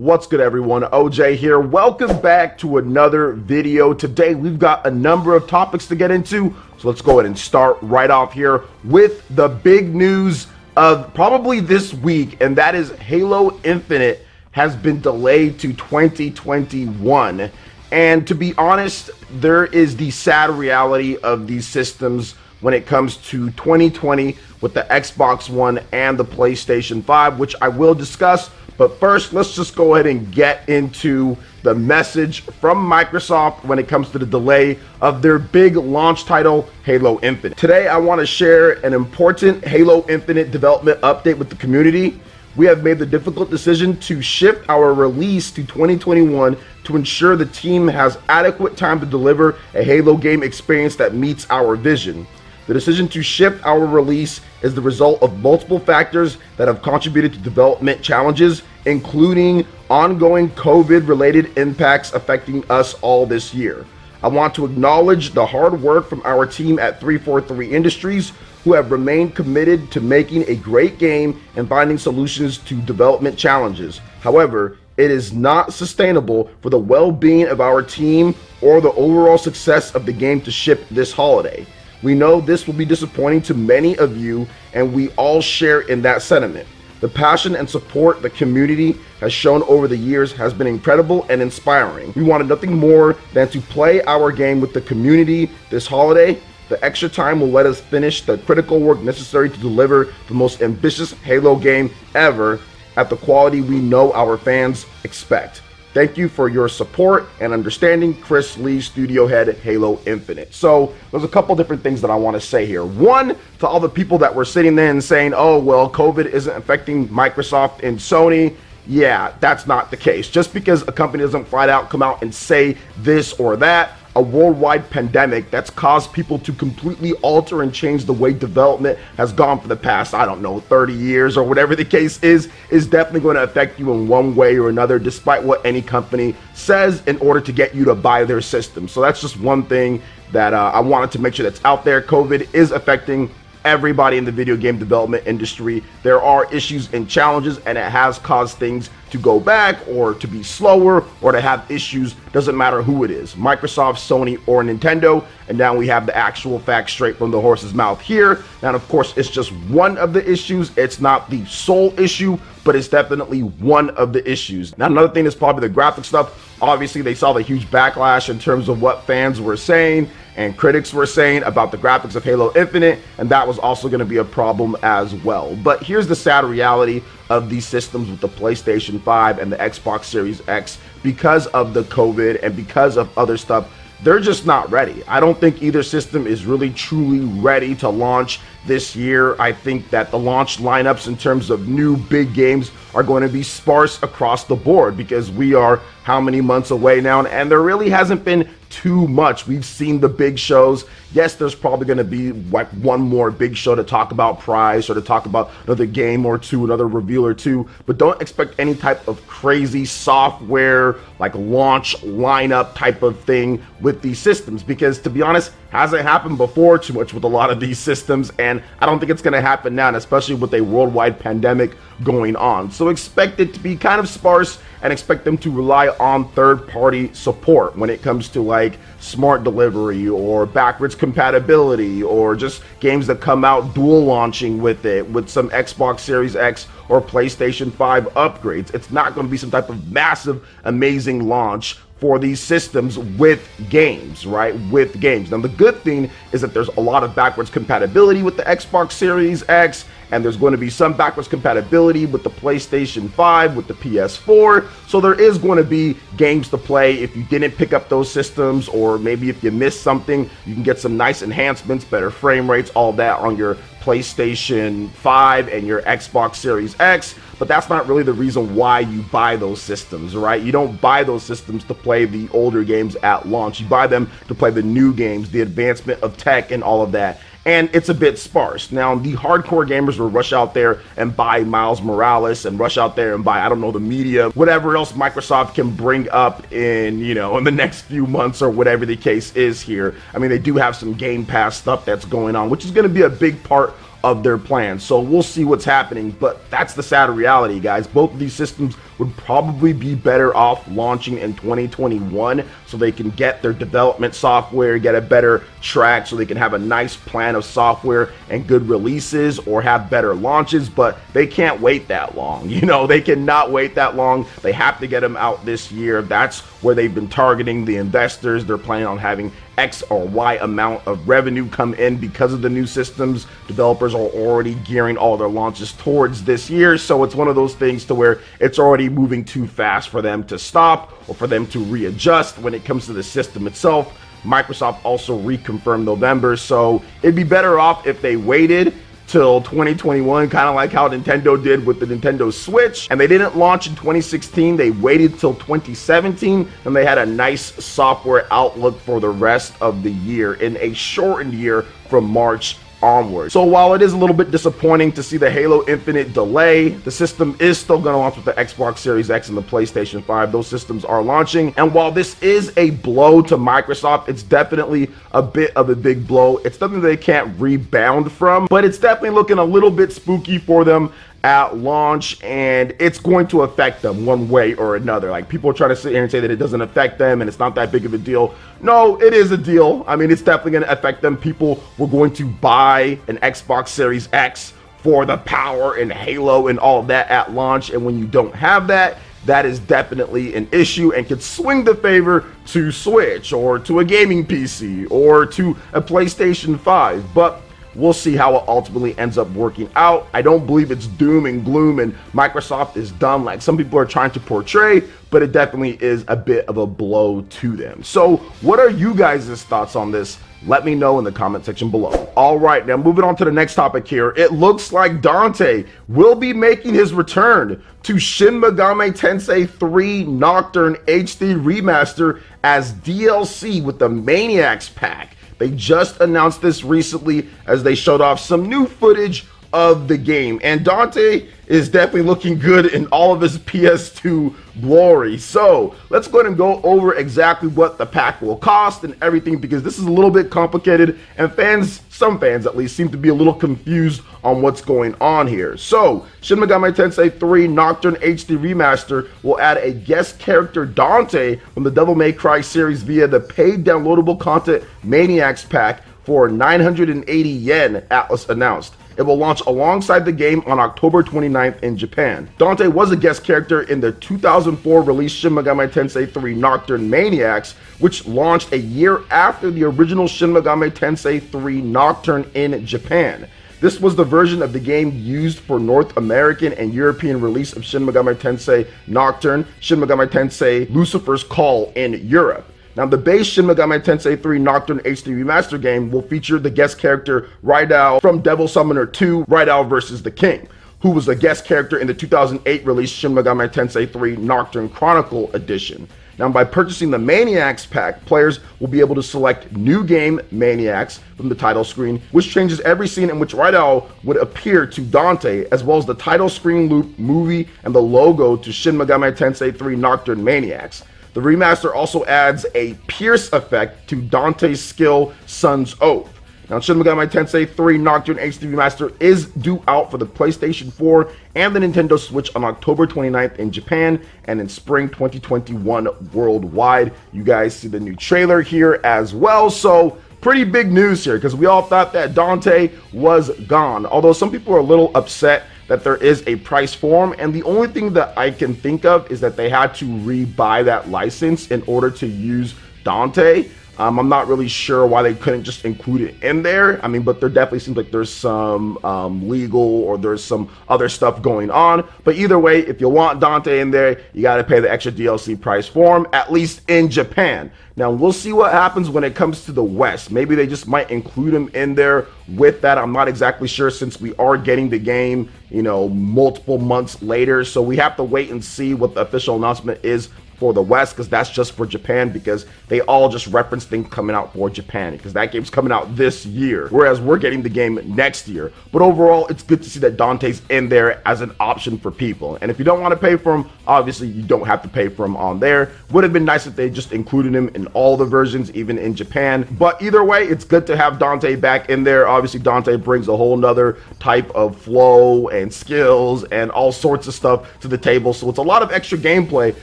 What's good, everyone? OJ here. Welcome back to another video. Today we've got a number of topics to get into, so let's go ahead and start right off here with the big news of probably this week, and that is Halo Infinite has been delayed to 2021. And to be honest, there is the sad reality of these systems when it comes to 2020 with the Xbox One and the PlayStation 5, which I will discuss. But first, let's just go ahead and get into the message from Microsoft when it comes to the delay of their big launch title, Halo Infinite. Today, I want to share an important Halo Infinite development update with the community. We have made the difficult decision to shift our release to 2021 to ensure the team has adequate time to deliver a Halo game experience that meets our vision. The decision to shift our release is the result of multiple factors that have contributed to development challenges, including ongoing COVID-related impacts affecting us all this year. I want to acknowledge the hard work from our team at 343 Industries, who have remained committed to making a great game and finding solutions to development challenges. However, it is not sustainable for the well-being of our team or the overall success of the game to ship this holiday. We know this will be disappointing to many of you, and we all share in that sentiment. The passion and support the community has shown over the years has been incredible and inspiring. We wanted nothing more than to play our game with the community this holiday. The extra time will let us finish the critical work necessary to deliver the most ambitious Halo game ever at the quality we know our fans expect. Thank you for your support and understanding, Chris Lee, studio head, Halo Infinite. So there's a couple different things that I want to say here. One, to all the people that were sitting there and saying, oh, well, COVID isn't affecting Microsoft and Sony. Yeah, that's not the case. Just because a company doesn't flat out come out and say this or that, a worldwide pandemic that's caused people to completely alter and change the way development has gone for the past, I don't know, 30 years or whatever the case is definitely going to affect you in one way or another, despite what any company says, in order to get you to buy their system. So that's just one thing that I wanted to make sure that's out there. COVID is affecting everybody in the video game development industry. There are issues and challenges, and it has caused things to go back or to be slower or to have issues. Doesn't matter who it is, Microsoft, Sony, or Nintendo. And now we have the actual facts straight from the horse's mouth here. And of course, it's just one of the issues. It's not the sole issue, but it's definitely one of the issues. Now, another thing is probably the graphic stuff. Obviously, they saw the huge backlash in terms of what fans were saying and critics were saying about the graphics of Halo Infinite, and that was also going to be a problem as well. But here's the sad reality of these systems with the PlayStation 5 and the Xbox Series X. Because of the COVID and because of other stuff, they're just not ready. I don't think either system is really truly ready to launch this year. I think that the launch lineups in terms of new big games are going to be sparse across the board because we are how many months away now, and there really hasn't been too much. We've seen the big shows. Yes, there's probably going to be like one more big show to talk about price or to talk about another game or two, another reveal or two, but don't expect any type of crazy software like launch lineup type of thing with these systems, because to be honest, hasn't happened before too much with a lot of these systems, and I don't think it's going to happen now, and especially with a worldwide pandemic going on. So expect it to be kind of sparse and expect them to rely on third-party support when it comes to like smart delivery or backwards compatibility or just games that come out dual launching with it with some Xbox Series X or PlayStation 5 upgrades. It's not going to be some type of massive, amazing launch for these systems with games, right? With games. Now, the good thing is that there's a lot of backwards compatibility with the Xbox Series X, and there's going to be some backwards compatibility with the PlayStation 5, with the PS4. So there is going to be games to play if you didn't pick up those systems, or maybe if you missed something, you can get some nice enhancements, better frame rates, all that on your PlayStation 5 and your Xbox Series X. But that's not really the reason why you buy those systems, right? You don't buy those systems to play the older games at launch. You buy them to play the new games, the advancement of tech and all of that. And it's a bit sparse. Now, the hardcore gamers will rush out there and buy Miles Morales and rush out there and buy, I don't know, the media, whatever else Microsoft can bring up in, in the next few months or whatever the case is here. I mean, they do have some Game Pass stuff that's going on, which is going to be a big part of their plan. So we'll see what's happening, but that's the sad reality, guys. Both of these systems would probably be better off launching in 2021 so they can get their development software, get a better track so they can have a nice plan of software and good releases or have better launches, but they can't wait that long. You know, they cannot wait that long. They have to get them out this year. That's where they've been targeting the investors. They're planning on having X or Y amount of revenue come in because of the new systems. Developers are already gearing all their launches towards this year, so it's one of those things to where it's already moving too fast for them to stop or for them to readjust when it comes to the system itself. Microsoft also reconfirmed November, so it'd be better off if they waited till 2021, kind of like how Nintendo did with the Nintendo Switch. And they didn't launch in 2016, they waited till 2017, and they had a nice software outlook for the rest of the year in a shortened year from March onward. So while it is a little bit disappointing to see the Halo Infinite delay, the system is still going to launch with the Xbox Series X and the PlayStation 5. Those systems are launching, and while this is a blow to Microsoft, it's definitely a bit of a big blow. It's something they can't rebound from, but it's definitely looking a little bit spooky for them at launch, and it's going to affect them one way or another. Like, people are trying to sit here and say that it doesn't affect them and it's not that big of a deal. No, it is a deal. I mean, it's definitely going to affect them. People were going to buy an Xbox Series X for the power and Halo and all that at launch, and when you don't have that, that is definitely an issue and could swing the favor to Switch or to a gaming PC or to a PlayStation 5. But we'll see how it ultimately ends up working out. I don't believe it's doom and gloom and Microsoft is done like some people are trying to portray, but it definitely is a bit of a blow to them. So what are you guys' thoughts on this? Let me know in the comment section below. All right, now moving on to the next topic here. It looks like Dante will be making his return to Shin Megami Tensei 3 Nocturne HD Remaster as DLC with the Maniacs pack. They just announced this recently as they showed off some new footage of the game, and Dante is definitely looking good in all of his PS2 glory. So let's go ahead and go over exactly what the pack will cost and everything, because this is a little bit complicated and some fans at least, seem to be a little confused on what's going on here. So Shin Megami Tensei 3 Nocturne HD Remaster will add a guest character, Dante, from the Devil May Cry series via the paid downloadable content Maniacs pack for 980 yen, Atlas announced. It will launch alongside the game on October 29th in Japan. Dante was a guest character in the 2004 release Shin Megami Tensei 3 Nocturne Maniacs, which launched a year after the original Shin Megami Tensei 3 Nocturne in Japan. This was the version of the game used for North American and European release of Shin Megami Tensei Nocturne, Shin Megami Tensei Lucifer's Call in Europe. Now, the base Shin Megami Tensei 3 Nocturne HD Remaster game will feature the guest character Rydell from Devil Summoner 2, Rydell vs. the King, who was a guest character in the 2008 release Shin Megami Tensei 3 Nocturne Chronicle Edition. Now, by purchasing the Maniacs pack, players will be able to select New Game Maniacs from the title screen, which changes every scene in which Rydell would appear to Dante, as well as the title screen loop, movie, and the logo to Shin Megami Tensei 3 Nocturne Maniacs. The remaster also adds a pierce effect to Dante's skill, Sun's Oath. Now, Shin Megami Tensei 3 Nocturne HD Remaster is due out for the PlayStation 4 and the Nintendo Switch on October 29th in Japan and in spring 2021 worldwide. You guys see the new trailer here as well, so pretty big news here, because we all thought that Dante was gone. Although some people are a little upset that there is a price for him, and the only thing that I can think of is that they had to re-buy that license in order to use Dante. I'm not really sure why they couldn't just include it in there. I mean, but there definitely seems like there's some legal or there's some other stuff going on. But either way, if you want Dante in there, you got to pay the extra DLC price for him, at least in Japan. Now, we'll see what happens when it comes to the West. Maybe they just might include him in there with that. I'm not exactly sure, since we are getting the game, you know, multiple months later. So we have to wait and see what the official announcement is for the West, because that's just for Japan, because they all just reference things coming out for Japan, because that game's coming out this year, whereas we're getting the game next year. But overall, it's good to see that Dante's in there as an option for people. And if you don't want to pay for him, obviously you don't have to pay for him on there. Would have been nice if they just included him in all the versions, even in Japan. But either way, it's good to have Dante back in there. Obviously, Dante brings a whole nother type of flow and skills and all sorts of stuff to the table. So it's a lot of extra gameplay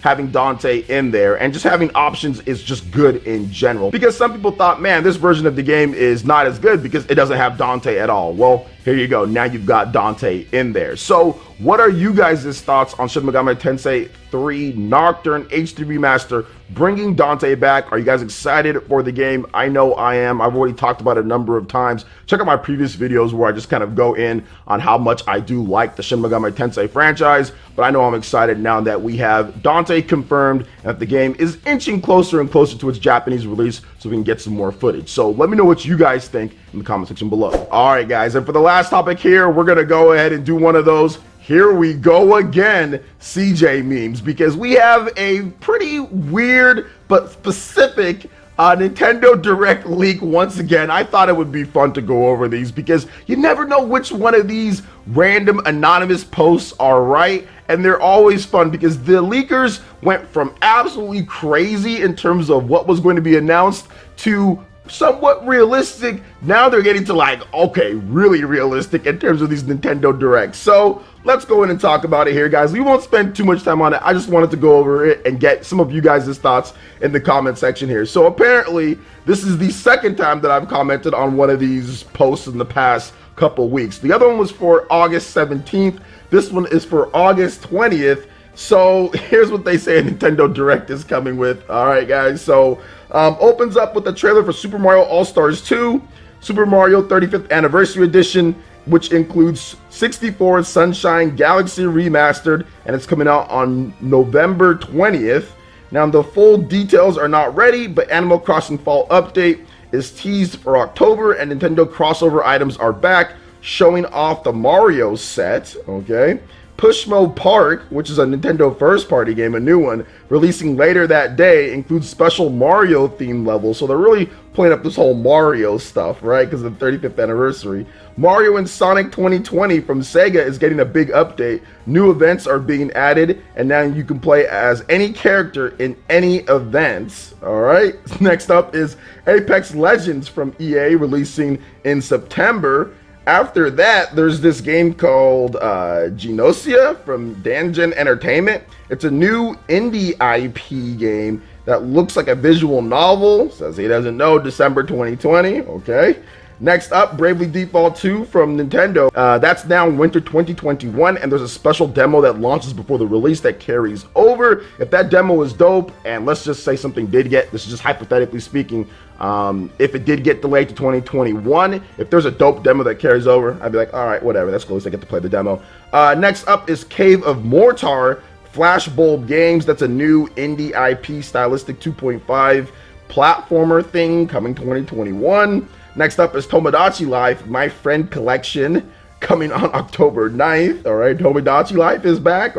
having Dante in there, and just having options is just good in general. Because some people thought, man, this version of the game is not as good because it doesn't have Dante at all. Well, here you go. Now you've got Dante in there. So what are you guys' thoughts on Shin Megami Tensei 3 Nocturne HD Remaster bringing Dante back? Are you guys excited for the game? I know I am. I've already talked about it a number of times. Check out my previous videos where I just kind of go in on how much I do like the Shin Megami Tensei franchise. But I know I'm excited now that we have Dante confirmed and that the game is inching closer and closer to its Japanese release so we can get some more footage. So let me know what you guys think in the comment section below. All right, guys, and for the last topic here, we're going to go ahead and do one of those here we go again CJ memes, because we have a pretty weird but specific Nintendo Direct leak once again. I thought it would be fun to go over these because you never know which one of these random anonymous posts are right, and they're always fun because the leakers went from absolutely crazy in terms of what was going to be announced to somewhat realistic. Now they're getting to like, okay, really realistic in terms of these Nintendo Directs. So let's go in and talk about it here, guys. We won't spend too much time on it. I just wanted to go over it and get some of you guys' thoughts in the comment section here. So apparently this is the second time that I've commented on one of these posts in the past couple weeks. The other one was for August 17th. This one is for August 20th. So here's what they say a Nintendo Direct is coming with. All right, guys. So opens up with a trailer for Super Mario All-Stars 2, Super Mario 35th Anniversary Edition, which includes 64 Sunshine Galaxy Remastered, and it's coming out on November 20th. Now, the full details are not ready, but Animal Crossing Fall Update is teased for October, and Nintendo crossover items are back, showing off the Mario set, okay? Pushmo Park, which is a Nintendo first-party game, a new one, releasing later that day, includes special Mario-themed levels. So they're really playing up this whole Mario stuff, right? Because of the 35th anniversary. Mario and Sonic 2020 from Sega is getting a big update. New events are being added, and now you can play as any character in any events. All right. Next up is Apex Legends from EA, releasing in September. After that, there's this game called Genosia from Danjin Entertainment. It's a new indie IP game that looks like a visual novel. Says he doesn't know, December 2020. Okay. Next up, Bravely Default 2 from Nintendo. That's now winter 2021, and there's a special demo that launches before the release that carries over. If that demo is dope, and let's just say something did get, this is just hypothetically speaking, if it did get delayed to 2021, if there's a dope demo that carries over, I'd be like, all right, whatever, that's cool, at least I get to play the demo. Next up is Cave of Mortar, Flashbulb Games. That's a new indie IP stylistic 2.5 platformer thing coming 2021. Next up is Tomodachi Life, My Friend Collection, coming on October 9th. All right, Tomodachi Life is back,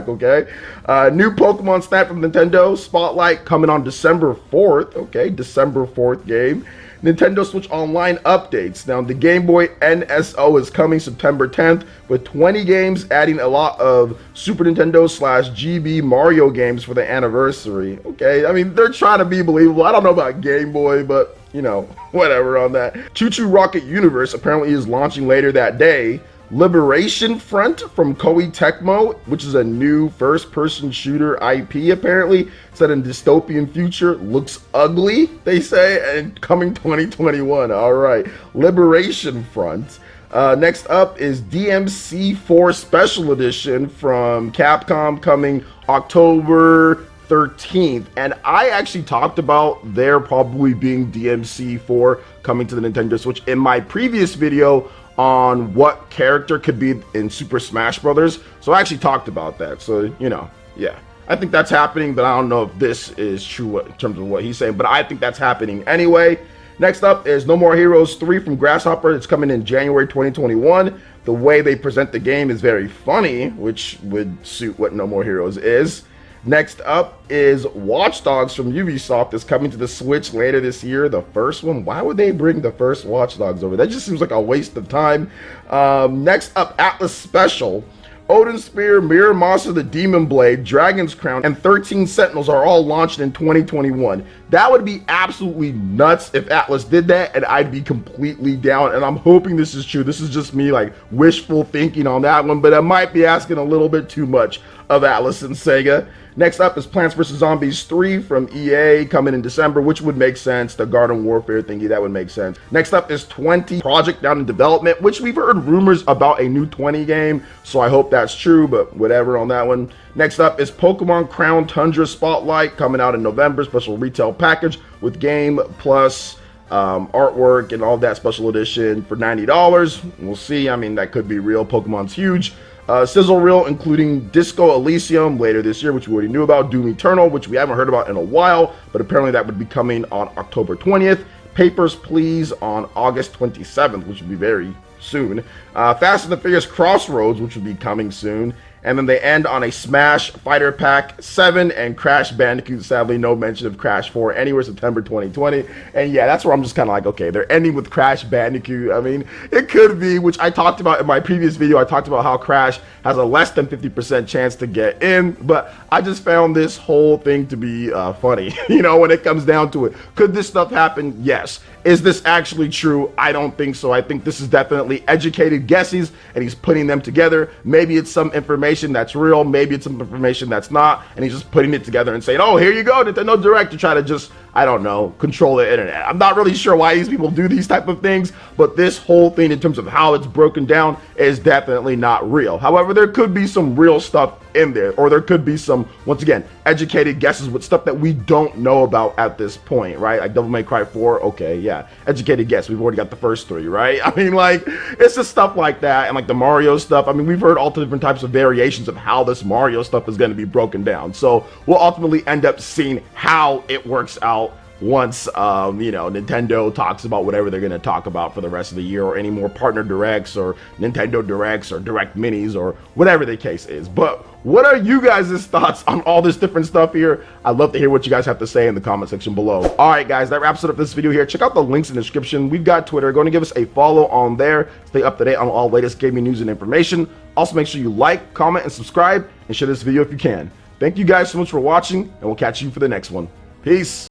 okay? New Pokemon Snap from Nintendo, Spotlight, coming on December 4th, okay? December 4th game. Nintendo Switch Online updates. Now, the Game Boy NSO is coming September 10th with 20 games, adding a lot of Super Nintendo / GB Mario games for the anniversary. Okay, I mean, they're trying to be believable. I don't know about Game Boy, but, you know, whatever on that. Choo Choo Rocket Universe apparently is launching later that day. Liberation Front from Koei Tecmo, which is a new first-person shooter IP apparently, set in dystopian future, looks ugly, they say, and coming 2021. All right, Liberation Front. Next up is DMC4 Special Edition from Capcom, coming October 13th, and I actually talked about there probably being DMC4 coming to the Nintendo Switch in my previous video on what character could be in Super Smash Brothers. So I actually talked about that. So, you know, yeah, I think that's happening, but I don't know if this is true in terms of what he's saying, but I think that's happening anyway. Next up is No More Heroes 3 from Grasshopper. It's coming in January 2021. The way they present the game is very funny, which would suit what No More Heroes is. Next up is Watch Dogs from Ubisoft. Is coming to the Switch later this year. The first one, why would they bring the first Watch Dogs over? That just seems like a waste of time. Next up, Atlas Special. Odin's Spear, Mirror Monster, the Demon Blade, Dragon's Crown, and 13 Sentinels are all launched in 2021. That would be absolutely nuts if Atlus did that, and I'd be completely down, and I'm hoping this is true. This is just me like wishful thinking on that one, but I might be asking a little bit too much of Atlus and Sega. Next up is Plants vs. Zombies 3 from EA, coming in December, which would make sense. The Garden Warfare thingy, that would make sense. Next up is 20 Project down in development, which we've heard rumors about a new 20 game, so I hope that's true, but whatever on that one. Next up is Pokemon Crown Tundra Spotlight, coming out in November, special retail package with game plus artwork and all that, special edition for $90. We'll see. I mean, that could be real. Pokemon's huge. Sizzle Reel, including Disco Elysium later this year, which we already knew about. Doom Eternal, which we haven't heard about in a while, but apparently that would be coming on October 20th. Papers, Please on August 27th, which would be very soon. Fast and the Furious Crossroads, which will be coming soon. And then they end on a Smash Fighter Pack 7 and Crash Bandicoot. Sadly, no mention of Crash 4 anywhere September 2020. And yeah, that's where I'm just kind of like, okay, they're ending with Crash Bandicoot. I mean, it could be, which I talked about in my previous video. I talked about how Crash has a less than 50% chance to get in. But I just found this whole thing to be funny, you know, when it comes down to it. Could this stuff happen? Yes. Is this actually true? I don't think so. I think this is definitely educated guesses, and he's putting them together. Maybe it's some information that's real, maybe it's some information that's not, and he's just putting it together and saying, oh, here you go, Nintendo Direct, to try to just, I don't know, control the internet. I'm not really sure why these people do these type of things, but this whole thing in terms of how it's broken down is definitely not real. However, there could be some real stuff in there, or there could be some, once again, educated guesses with stuff that we don't know about at this point, right? Like Devil May Cry 4, okay, yeah, educated guess, we've already got the first 3, right? I mean, like, it's just stuff like that, and like the Mario stuff. I mean, we've heard all the different types of variations of how this Mario stuff is going to be broken down, so we'll ultimately end up seeing how it works out once you know, Nintendo talks about whatever they're going to talk about for the rest of the year, or any more partner directs or Nintendo Directs or Direct Minis or whatever the case is. But what are you guys' thoughts on all this different stuff here? I'd love to hear what you guys have to say in the comment section below. All right, guys, that wraps it up this video here. Check out the links in the description. We've got Twitter. Go and give us a follow on there. Stay up to date on all latest gaming news and information. Also, make sure you like, comment, and subscribe, and share this video if you can. Thank you guys so much for watching, and we'll catch you for the next one. Peace.